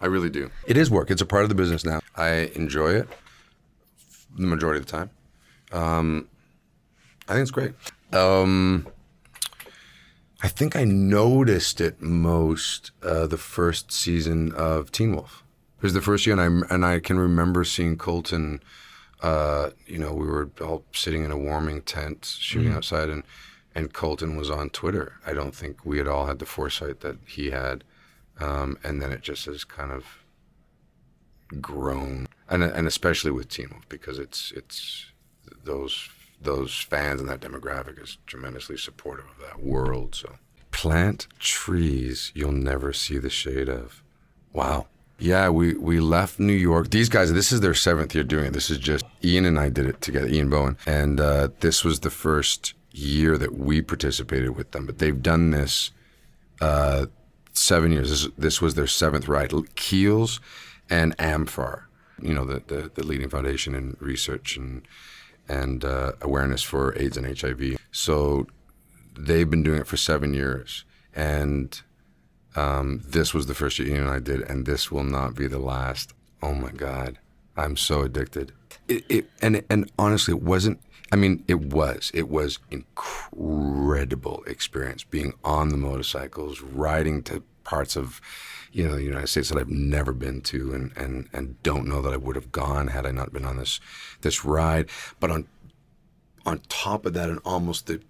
I really do. It is work. It's a part of the business now. I enjoy it the majority of the time. I think it's great. I think I noticed it most the first season of Teen Wolf. It was the first year, and I can remember seeing Colton. We were all sitting in a warming tent shooting outside, and Colton was on Twitter. I don't think we had all had the foresight that he had, and then it just has kind of grown, and especially with Teen Wolf, because it's those fans and that demographic is tremendously supportive of that world. So plant trees you'll never see the shade of. Wow. Yeah, we left New York. These guys, this is their 7th year doing it. This is just, Ian and I did it together, Ian Bowen. And this was the first year that we participated with them. But they've done this 7 years. This was their 7th ride. Keels and AMFAR, the leading foundation in research and awareness for AIDS and HIV. So they've been doing it for 7 years. And this was the first year Ian and I did, and this will not be the last. Oh my God, I'm so addicted. And honestly, it wasn't, it was incredible experience being on the motorcycles, riding to parts of, the United States that I've never been to and don't know that I would have gone had I not been on this ride. But on top of that, and almost the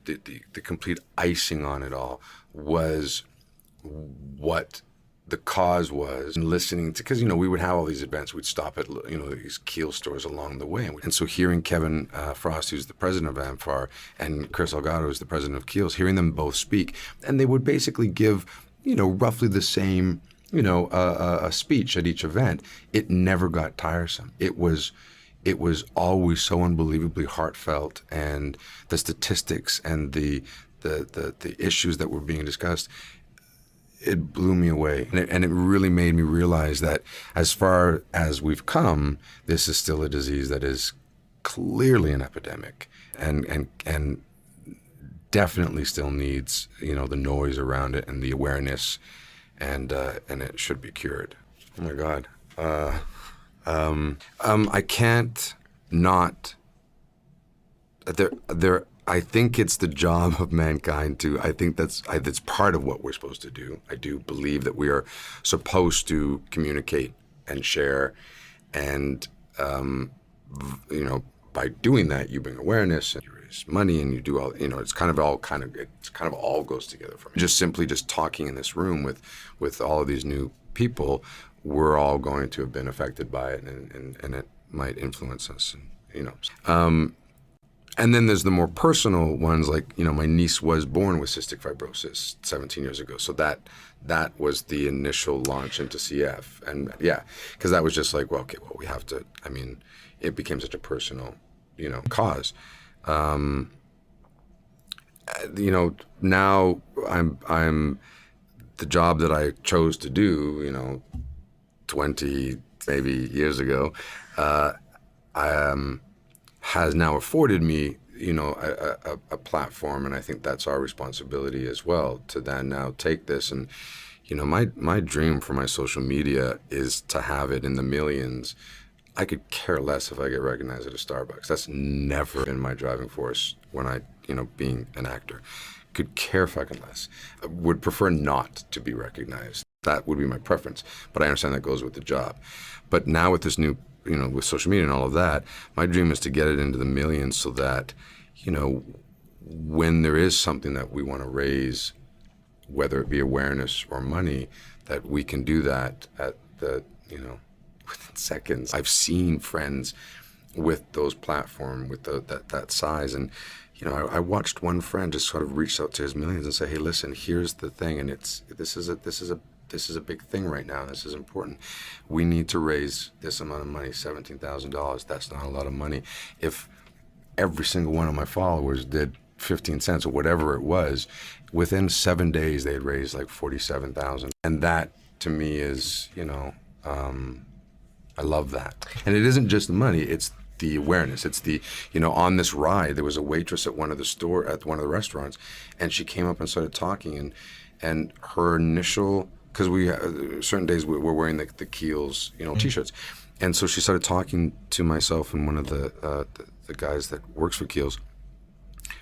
complete icing on it all was what the cause was, and listening to, because we would have all these events, we'd stop at these Keel stores along the way, and so hearing Kevin Frost, who's the president of AMFAR, and Chris Elgato, who's the president of Keels, hearing them both speak, and they would basically give roughly the same a speech at each event. It never got tiresome. It was always so unbelievably heartfelt, and the statistics and the issues that were being discussed, it blew me away. And it really made me realize that as far as we've come, this is still a disease that is clearly an epidemic and definitely still needs, the noise around it and the awareness, and it should be cured. Oh my God. I can't not, I think it's the job of mankind I think that's part of what we're supposed to do. I do believe that we are supposed to communicate and share, and by doing that, you bring awareness and you raise money and you do all. It kind of all goes together for me. Just talking in this room with all of these new people, we're all going to have been affected by it, and it might influence us. And then there's the more personal ones, like, my niece was born with cystic fibrosis 17 years ago. So that was the initial launch into CF. And yeah, because that was just like, we have to, it became such a personal, cause. Now I'm the job that I chose to do, 20 maybe years ago, has now afforded me, a platform, and I think that's our responsibility as well, to then now take this and, my dream for my social media is to have it in the millions. I could care less if I get recognized at a Starbucks. That's never been my driving force when I, being an actor. Could care fucking less. I would prefer not to be recognized. That would be my preference, but I understand that goes with the job. But now with this new, with social media and all of that, my dream is to get it into the millions so that, when there is something that we want to raise, whether it be awareness or money, that we can do that at the, within seconds. I've seen friends with those platforms, with that size, and, I watched one friend just sort of reach out to his millions and say, hey, listen, here's the thing, and this is a big thing right now. This is important. We need to raise this amount of money, $17,000. That's not a lot of money. If every single one of my followers did 15 cents or whatever it was, within 7 days they had raised like 47,000. And that to me is, I love that. And it isn't just the money, it's the awareness. It's the, on this ride, there was a waitress at one of the restaurants, and she came up and started talking, and her initial because we certain days we're wearing the Keels, t-shirts, and so she started talking to myself and one of the guys that works for Keels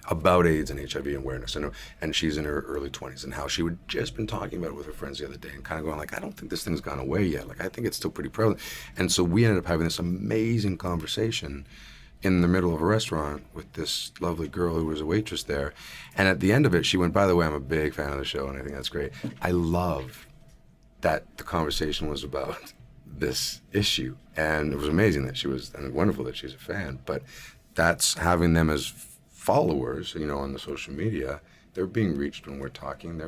about AIDS and HIV awareness, and she's in her early 20s, and how she would just been talking about it with her friends the other day, and kind of going like, I don't think this thing's gone away yet. Like, I think it's still pretty prevalent. And so we ended up having this amazing conversation in the middle of a restaurant with this lovely girl who was a waitress there. And at the end of it, she went, by the way, I'm a big fan of the show, and I think that's great. I love that the conversation was about this issue. And it was amazing that she was, and wonderful that she's a fan, but that's having them as followers, on the social media. They're being reached when we're talking, and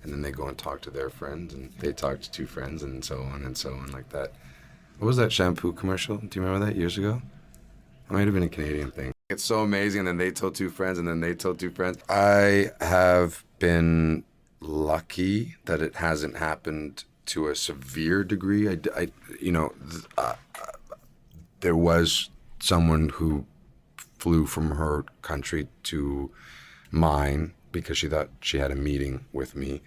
then they go and talk to their friends, and they talk to two friends, and so on like that. What was that shampoo commercial? Do you remember that years ago? It might have been a Canadian thing. It's so amazing, and then they told two friends, and then they told two friends. I have been lucky that it hasn't happened to a severe degree. There was someone who flew from her country to mine because she thought she had a meeting with me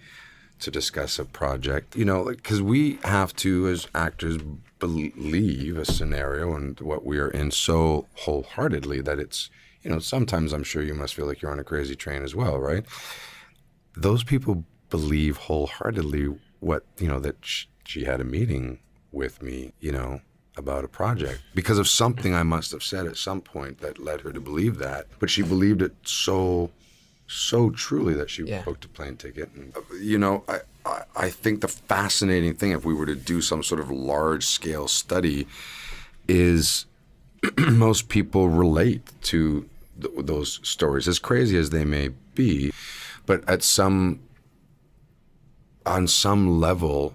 to discuss a project. Because we have to, as actors, believe a scenario and what we are in so wholeheartedly that it's, sometimes I'm sure you must feel like you're on a crazy train as well, right? Those people believe wholeheartedly that she had a meeting with me, about a project because of something I must have said at some point that led her to believe that. But she believed it so truly that she booked a plane ticket. And, I think the fascinating thing, if we were to do some sort of large scale study, is most people relate to those stories, as crazy as they may be, but on some level,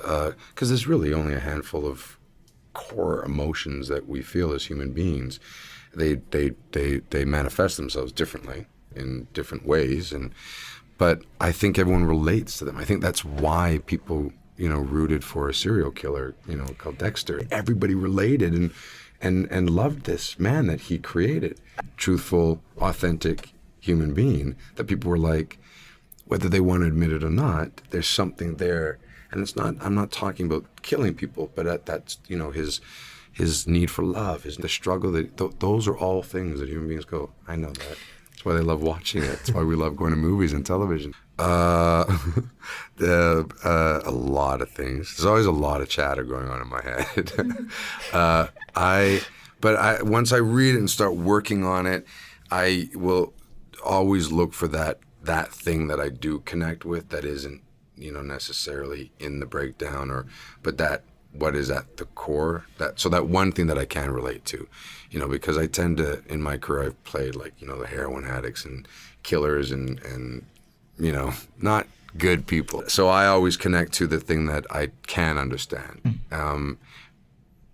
because there's really only a handful of core emotions that we feel as human beings. They manifest themselves differently in different ways, but I think everyone relates to them. I think that's why people rooted for a serial killer called Dexter. Everybody related and loved this man that he created. Truthful, authentic human being that people were like, whether they want to admit it or not, there's something there. And I'm not talking about killing people, but that's, his need for love, the struggle, those are all things that human beings go, I know that. That's why they love watching it. That's why we love going to movies and television. A lot of things. There's always a lot of chatter going on in my head. Once I read it and start working on it, I will always look for that thing that I do connect with that isn't, necessarily in the breakdown, but that what is at the core, that one thing that I can relate to, because I tend to, in my career, I've played the heroin addicts and killers and not good people. So I always connect to the thing that I can understand. And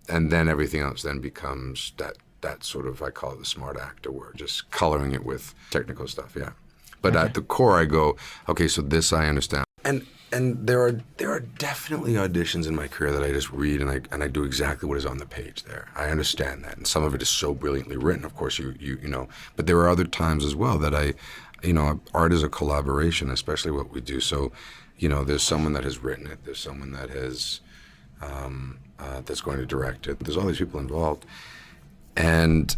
then everything else then becomes that sort of, I call it the smart actor work, just coloring it with technical stuff, yeah. But at the core I go, okay, so this I understand. And there are definitely auditions in my career that I just read and I do exactly what is on the page there. I understand that, and some of it is so brilliantly written. Of course, you know. But there are other times as well that art is a collaboration, especially what we do. So, there's someone that has written it. There's someone that has that's going to direct it. There's all these people involved, and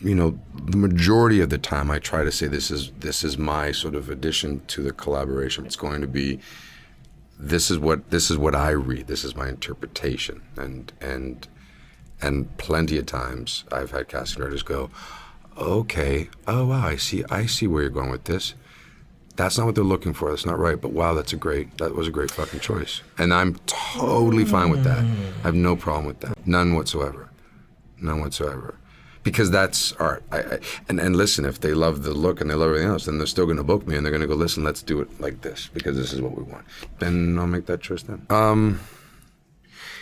the majority of the time I try to say this is my sort of addition to the collaboration. It's going to be this is what I read. This is my interpretation. And plenty of times I've had casting directors go, okay, oh wow, I see where you're going with this. That's not what they're looking for. That's not right. But wow, that was a great fucking choice. And I'm totally fine with that. I have no problem with that. None whatsoever. Because that's art. And listen, if they love the look and they love everything else, then they're still going to book me and they're going to go, listen, let's do it like this because this is what we want. Then I'll make that choice then.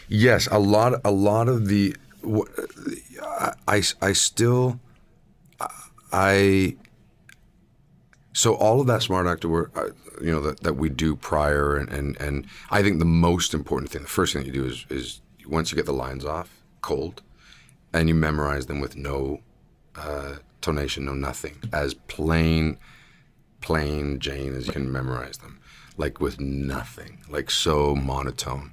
Yes, a lot of the, so all of that smart actor work, that we do prior, and I think the most important thing, the first thing you do is once you get the lines off, cold, and you memorize them with no tonation, no nothing, as plain Jane as you can memorize them. like with nothing, like so monotone.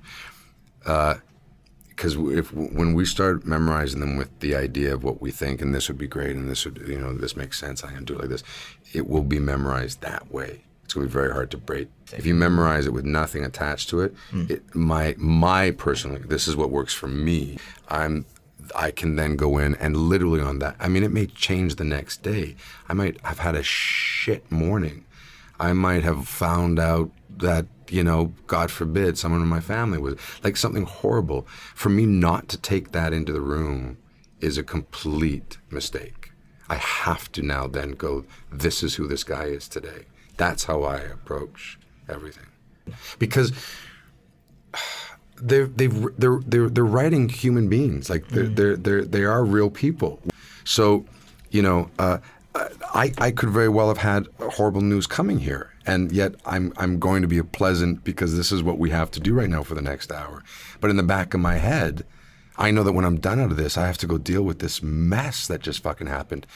Because when we start memorizing them with the idea of what we think, and this would be great, and this would, this makes sense, I can do it like this, it will be memorized that way. It's going to be very hard to break. If you memorize it with nothing attached to it, my personally, this is what works for me. I can then go in and literally on that, I mean, it may change the next day. I might have had a shit morning. I might have found out that, God forbid, someone in my family was like something horrible. For me not to take that into the room is a complete mistake. I have to now then go, this is who this guy is today. That's how I approach everything. Because they're writing human beings. Like they are real people. So, I could very well have had horrible news coming here, and yet I'm going to be pleasant because this is what we have to do right now for the next hour. But in the back of my head, I know that when I'm done out of this, I have to go deal with this mess that just fucking happened.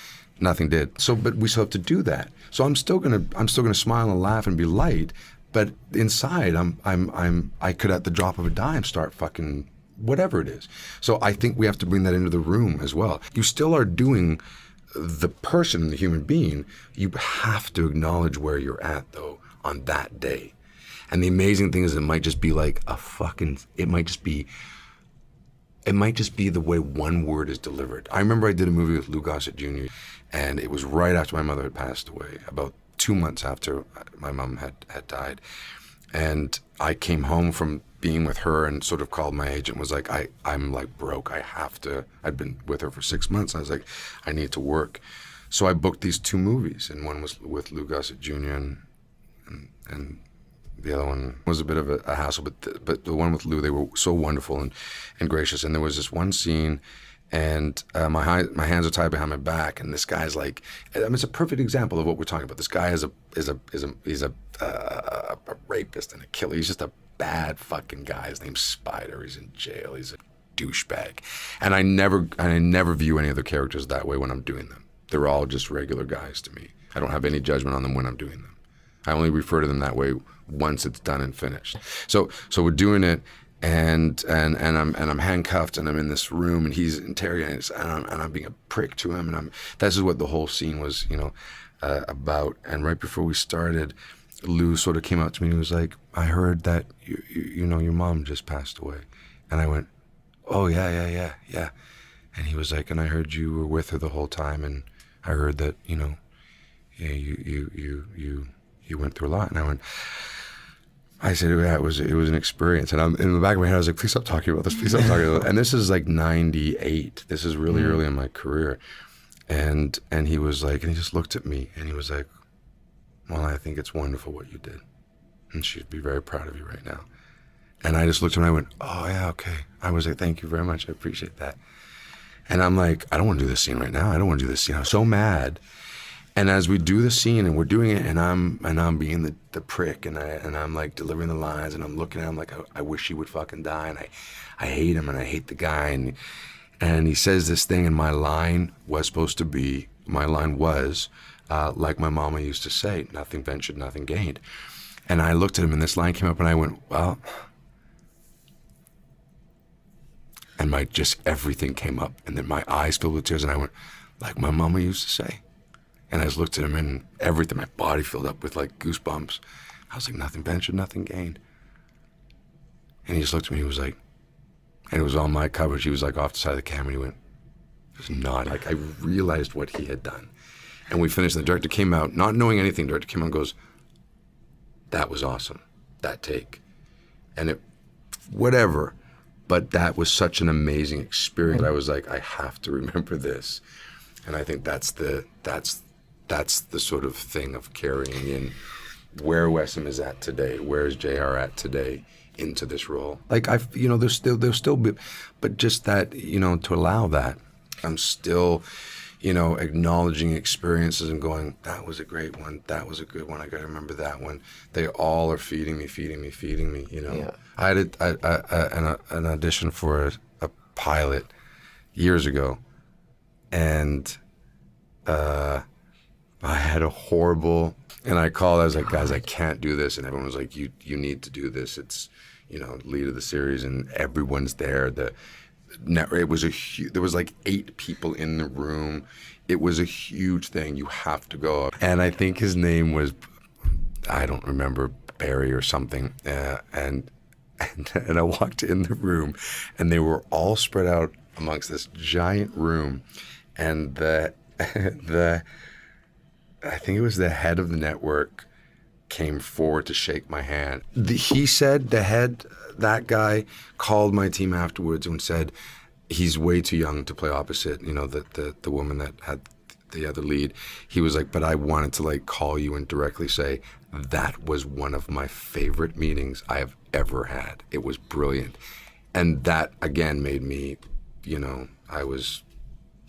Nothing did. So, but we still have to do that. So I'm still gonna smile and laugh and be light, but inside I could at the drop of a dime start fucking whatever it is. So I think we have to bring that into the room as well. You still are doing the person, the human being. You have to acknowledge where you're at though on that day. And the amazing thing is it might just be like it might just be the way one word is delivered. I remember I did a movie with Lou Gossett Jr. and it was right after my mother had passed away, about 2 months after my mom had died. And I came home from being with her and sort of called my agent, was like, I'm like broke, I'd been with her for 6 months. I was like, I need to work. So I booked these 2 movies, and one was with Lou Gossett Jr. and the other one was a bit of a hassle, but the one with Lou, they were so wonderful and gracious. And there was this one scene, and my hands are tied behind my back, and this guy's like, it's a perfect example of what we're talking about. This guy is a rapist and a killer. He's just a bad fucking guy. His name's Spider. He's in jail. He's a douchebag. And I never view any of the characters that way when I'm doing them. They're all just regular guys to me. I don't have any judgment on them when I'm doing them. I only refer to them that way once it's done and finished. So we're doing it, and I'm handcuffed, and I'm in this room, and he's interrogating us, and I'm being a prick to him, and this is what the whole scene was, about. And right before we started, Lou sort of came out to me and he was like, I heard that your mom just passed away. And I went, oh yeah. And he was like, and I heard you were with her the whole time, and I heard that, you went through a lot. And I said, yeah, it was an experience. And I'm in the back of my head, I was like, please stop talking about this. Please stop talking about it. And this is like 98. This is really early in my career. And he was like, and he just looked at me and he was like, well, I think it's wonderful what you did. And she'd be very proud of you right now. And I just looked at him and I went, oh yeah, okay. I was like, thank you very much. I appreciate that. And I'm like, I don't want to do this scene right now. I don't want to do this scene. I'm so mad. And as we do the scene and we're doing it, and I'm being the prick, and I'm like delivering the lines, and I'm looking at him like I wish he would fucking die, and I hate him, and I hate the guy, and he says this thing, and my line was like my mama used to say, nothing ventured, nothing gained. And I looked at him, and this line came up, and I went, well, and everything came up, and then my eyes filled with tears, and I went, like my mama used to say. And I just looked at him, and everything, my body filled up with like goosebumps. I was like, nothing ventured, nothing gained. And he just looked at me, he was like, and it was on my coverage, he was like off the side of the camera, and he went, he was nodding. Like I realized what he had done. And we finished, and the director came out, not knowing anything, the director came out and goes, that was awesome, that take. And whatever, but that was such an amazing experience. I was like, I have to remember this. And I think that's the sort of thing of carrying in where Wessam is at today, where's JR at today into this role. Like there's still be, but just that, to allow that, I'm still, acknowledging experiences and going, that was a great one, that was a good one, I gotta remember that one. They all are feeding me. Yeah. I had an audition for a pilot years ago, and I had a horrible, and I called, I was like, guys, I can't do this. And everyone was like, you need to do this. It's, lead of the series, and everyone's there. It was there was like 8 people in the room. It was a huge thing. You have to go. And I think his name was, I don't remember, Barry or something. And I walked in the room, and they were all spread out amongst this giant room. And I think it was the head of the network came forward to shake my hand. He said, that guy called my team afterwards and said, he's way too young to play opposite, the woman that had the other lead. He was like, but I wanted to like call you and directly say, that was one of my favorite meetings I have ever had. It was brilliant. And that again made me, I was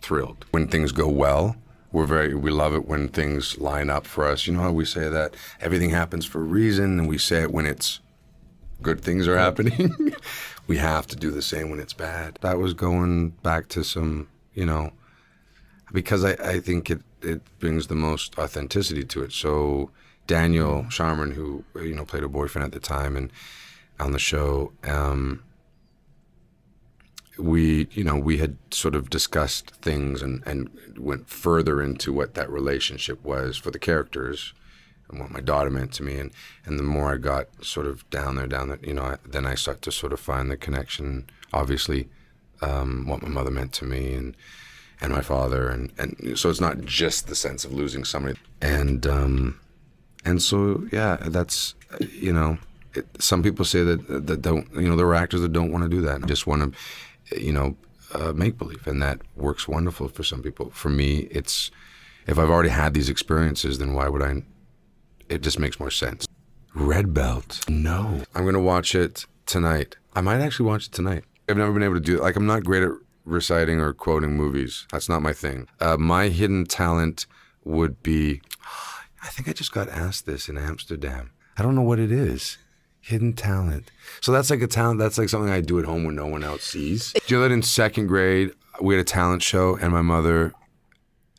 thrilled. When things go well, we love it when things line up for us. You know how we say that everything happens for a reason, and we say it when it's good things are happening. We have to do the same when it's bad. That was going back to some, because I think it brings the most authenticity to it. So Daniel Sharman, who, played a boyfriend at the time and on the show, we had sort of discussed things and went further into what that relationship was for the characters and what my daughter meant to me. And the more I got sort of down there, then I start to sort of find the connection, obviously, what my mother meant to me and my father. And so it's not just the sense of losing somebody. And so, yeah, that's, some people say that don't, there are actors that don't want to do that and just want to, make believe, and that works wonderful for some people. For me, it's, if I've already had these experiences, then why would I? It just makes more sense. Red Belt. No. I'm going to watch it tonight. I might actually watch it tonight. I've never been able to do it. Like, I'm not great at reciting or quoting movies. That's not my thing. My hidden talent would be, I think I just got asked this in Amsterdam. I don't know what it is. Hidden talent. So that's like a talent, that's like something I do at home when no one else sees. Do you know that in 2nd grade, we had a talent show and my mother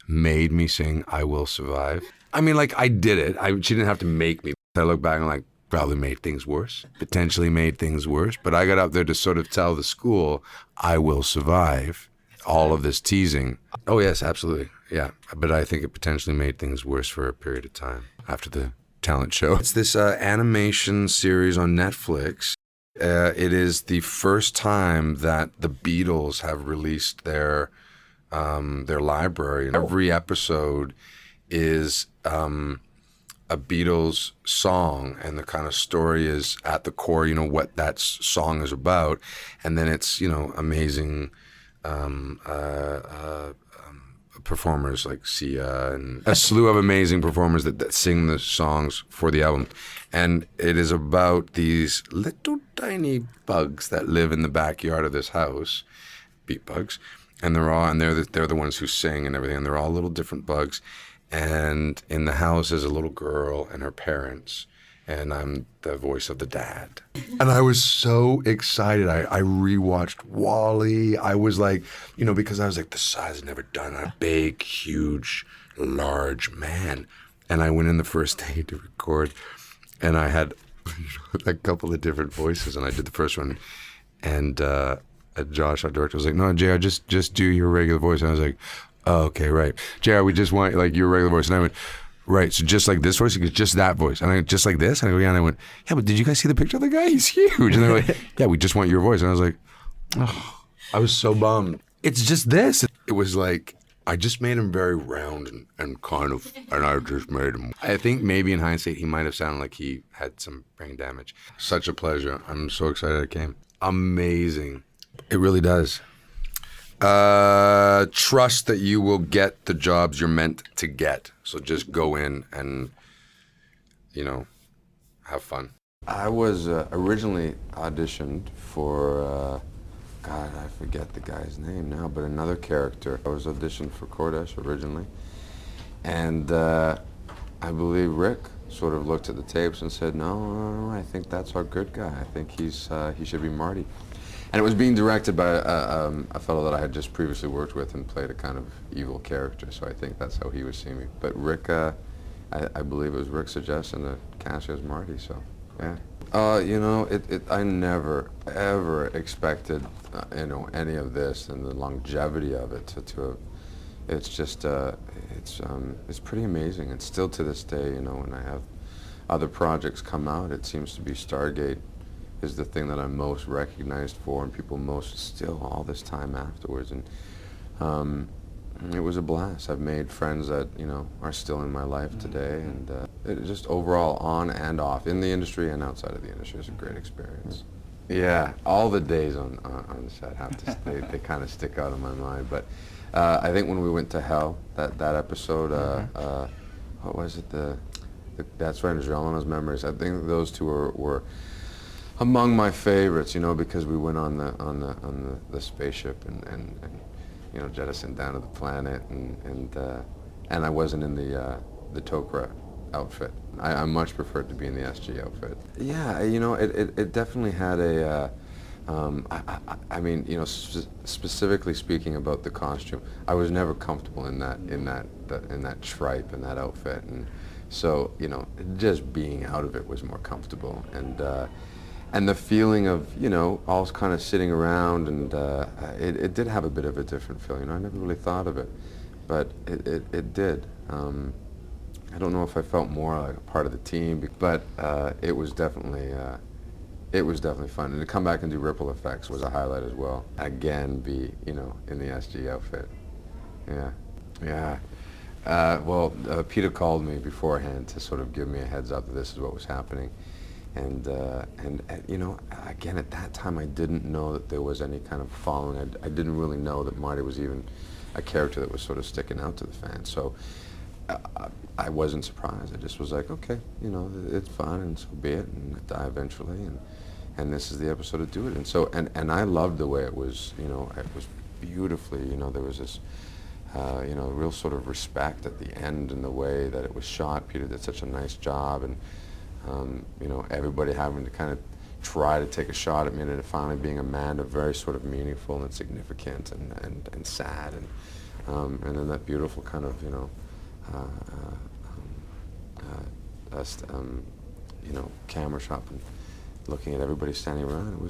made me sing I Will Survive? I mean, like, I did it. She didn't have to make me. I look back and like, probably made things worse, potentially made things worse. But I got up there to sort of tell the school, I will survive all of this teasing. Oh yes, absolutely. Yeah. But I think it potentially made things worse for a period of time after the talent show. It's this animation series on Netflix. It is the first time that the Beatles have released their library. Every episode is a Beatles song, and the kind of story is at the core, what that song is about. And then it's, amazing performers like Sia and a slew of amazing performers that sing the songs for the album. And it is about these little tiny bugs that live in the backyard of this house, beat bugs, and they're the ones who sing and everything, and they're all little different bugs. And in the house is a little girl and her parents, and I'm the voice of the dad. And I was so excited. I rewatched Wall-E. I was like, because I was like, the size I've never done. A big, huge, large man. And I went in the first day to record, and I had a couple of different voices, and I did the first one. And Josh, our director, was like, no, JR, just do your regular voice. And I was like, oh, okay, right. JR, we just want like your regular voice. And I went, right, so just like this voice, just that voice. And I went, just like this? And I go, yeah. And I went, yeah, but did you guys see the picture of the guy? He's huge. And they're like, yeah, we just want your voice. And I was like, oh, I was so bummed. It's just this. It was like, I just made him very round and kind of, and I just made him. I think maybe in hindsight, he might have sounded like he had some brain damage. Such a pleasure. I'm so excited I came. Amazing. It really does. Trust that you will get the jobs you're meant to get. So just go in and, have fun. I was originally auditioned for, God, I forget the guy's name now, but another character. I was auditioned for Kodesh originally. And I believe Rick sort of looked at the tapes and said, no, I think that's our good guy. I think he should be Marty. And it was being directed by a fellow that I had just previously worked with and played a kind of evil character, so I think that's how he was seeing me. But Rick, I believe it was Rick's suggestion to cast as Marty, so yeah. You know, I never, ever expected, you know, any of this and the longevity of it to it's just, it's pretty amazing. And still to this day, you know, when I have other projects come out, it seems to be Stargate is the thing that I'm most recognized for, and people most still all this time afterwards. And it was a blast. I've made friends that, you know, are still in my life today, and it just overall on and off in the industry and outside of the industry is a great experience. Yeah, all the days on set have to they kind of stick out in my mind. But I think when we went to hell, that episode, what was it? That's right, Jeleno's Memories. I think those two were among my favorites, you know, because we went on the spaceship and you know, jettisoned down to the planet, and I wasn't in the Tok'ra outfit. I much preferred to be in the SG outfit. Yeah, you know, it definitely had a. I mean, you know, specifically speaking about the costume, I was never comfortable in that tripe and that outfit, and so, you know, just being out of it was more comfortable, and the feeling of, you know, all kind of sitting around, and it did have a bit of a different feeling. You know, I never really thought of it, but it did. I don't know if I felt more like a part of the team, but it was definitely fun. And to come back and do Ripple Effects was a highlight as well. Again, be, you know, in the SG outfit. Yeah, yeah. Well, Peter called me beforehand to sort of give me a heads up that this is what was happening. And you know, again, at that time, I didn't know that there was any kind of following. I didn't really know that Marty was even a character that was sort of sticking out to the fans. So I wasn't surprised. I just was like, okay, you know, it's fun, and so be it, and I die eventually, and this is the episode to do it. And so, and I loved the way it was, you know, it was beautifully, you know, there was this, you know, real sort of respect at the end in the way that it was shot. Peter did such a nice job, and you know, everybody having to kind of try to take a shot at me, and it finally being a man of very sort of meaningful and significant and sad, and then that beautiful kind of, you know, you know, camera shot and looking at everybody standing around. It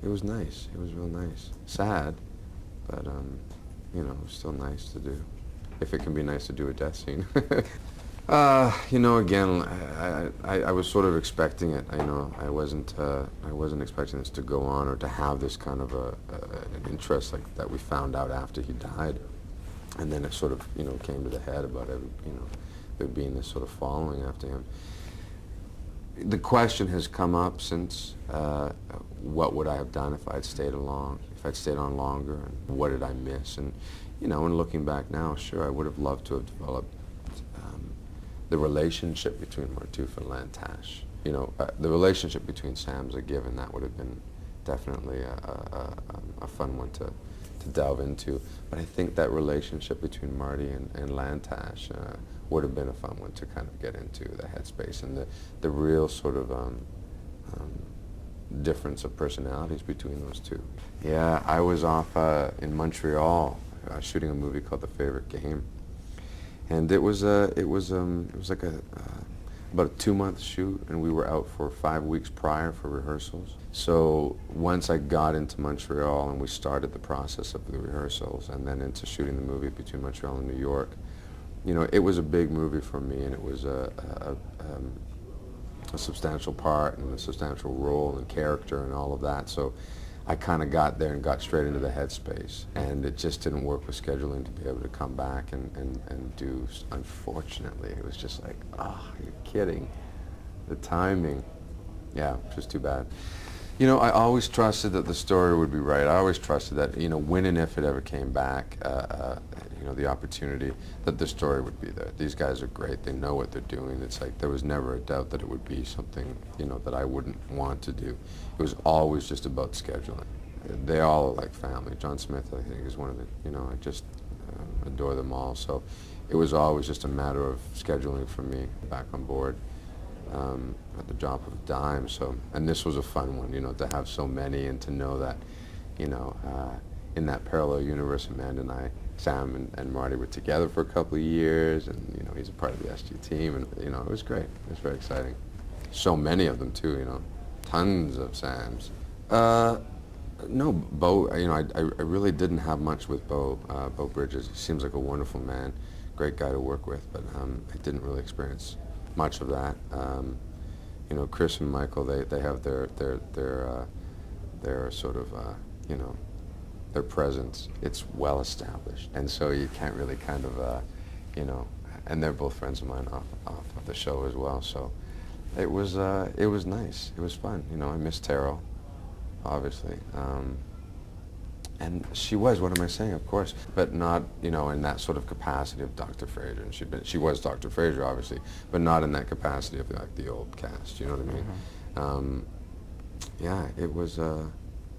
was nice. It was real nice. Sad, but you know, it was still nice to do. If it can be nice to do a death scene. You know, again, I was sort of expecting it. You know, I wasn't expecting this to go on or to have this kind of an interest like that we found out after he died, and then it sort of, you know, came to the head about you know, there being this sort of following after him. The question has come up since, what would I have done if I'd stayed on longer, and what did I miss? And, you know, and looking back now, sure, I would have loved to have developed the relationship between Martouf and Lantash. You know, the relationship between Sam's a given. That would have been definitely a fun one to delve into. But I think that relationship between Marty and Lantash would have been a fun one to kind of get into, the headspace and the real sort of difference of personalities between those two. Yeah, I was off in Montreal shooting a movie called The Favorite Game, and it was like about a 2-month shoot, and we were out for 5 weeks prior for rehearsals. So once I got into Montreal and we started the process of the rehearsals and then into shooting the movie between Montreal and New York, you know, it was a big movie for me, and it was a substantial part and a substantial role and character and all of that. So I kind of got there and got straight into the headspace, and it just didn't work with scheduling to be able to come back and do. Unfortunately, it was just like, oh, you're kidding. The timing, yeah, it was too bad. You know, I always trusted that the story would be right. I always trusted that, you know, when and if it ever came back, you know, the opportunity, that the story would be there. These guys are great. They know what they're doing. It's like there was never a doubt that it would be something, you know, that I wouldn't want to do. It was always just about scheduling. They all are like family. John Smith, I think, is one of the, you know, I just adore them all. So it was always just a matter of scheduling for me back on board. At the drop of a dime. So, and this was a fun one, you know, to have so many and to know that, in that parallel universe, Amanda and I, Sam and Marty were together for a couple of years, and he's a part of the SG team, and it was great. It was very exciting. So many of them too, tons of Sams. No, Bo. I really didn't have much with Bo. Bo Bridges. He seems like a wonderful man, great guy to work with, but I didn't really experience much of that. Chris and Michael, they have their sort of their presence. It's well established, and so you can't really kind of and they're both friends of mine off of the show as well. So it was nice. It was fun. I miss Taro, obviously. And she was, what am I saying? Of course, but not, in that sort of capacity of Dr. Fraser. And she was Dr. Fraser, obviously, but not in that capacity of like the old cast. You know what I mean? Yeah, it was.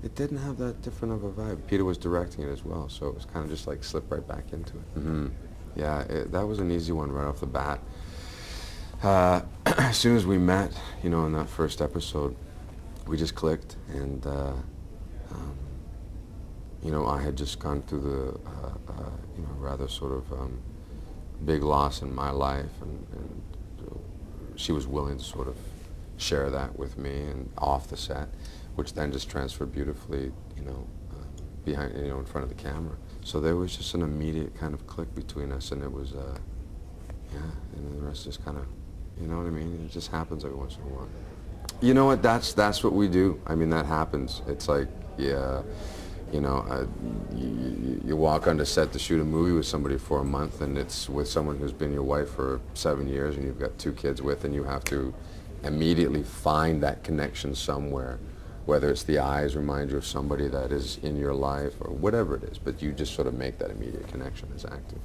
It didn't have that different of a vibe. Peter was directing it as well, so it was kind of just like slip right back into it. Yeah, that was an easy one right off the bat. As soon as we met, in that first episode, we just clicked, and I had just gone through the rather sort of big loss in my life, and she was willing to sort of share that with me and off the set, which then just transferred beautifully, behind, in front of the camera. So there was just an immediate kind of click between us, and it was, yeah, and the rest just kind of, you know what I mean? It just happens every once in a while. You know what? That's what we do. I mean, that happens. It's like, yeah, you walk onto set to shoot a movie with somebody for a month, and it's with someone who's been your wife for 7 years, and you've got 2 kids with, and you have to immediately find that connection somewhere, whether it's the eyes remind you of somebody that is in your life or whatever it is, but you just sort of make that immediate connection as active.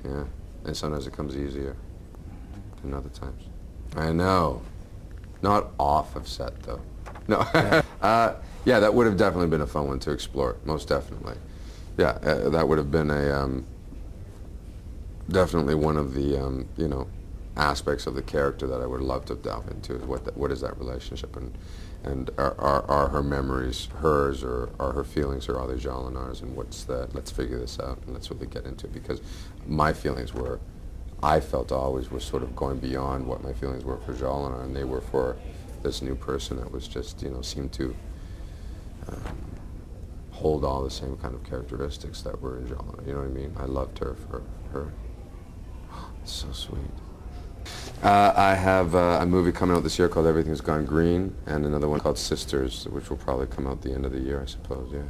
Yeah, and sometimes it comes easier than other times. I know. Not off of set, though. No. Yeah, that would have definitely been a fun one to explore, most definitely. Yeah, that would have been a, definitely one of the, aspects of the character that I would love to delve into, is what is that relationship, and are her memories hers, or are her feelings, or are they Jalinar's, and what's that? Let's figure this out, and let's really get into it, because my feelings I felt always were sort of going beyond what my feelings were for Jalinar, and they were for this new person that was just, seemed to hold all the same kind of characteristics that were in Jalinar. You know what I mean? I loved her for her. It's so sweet. I have a movie coming out this year called Everything's Gone Green, and another one called Sisters, which will probably come out the end of the year, I suppose, yeah.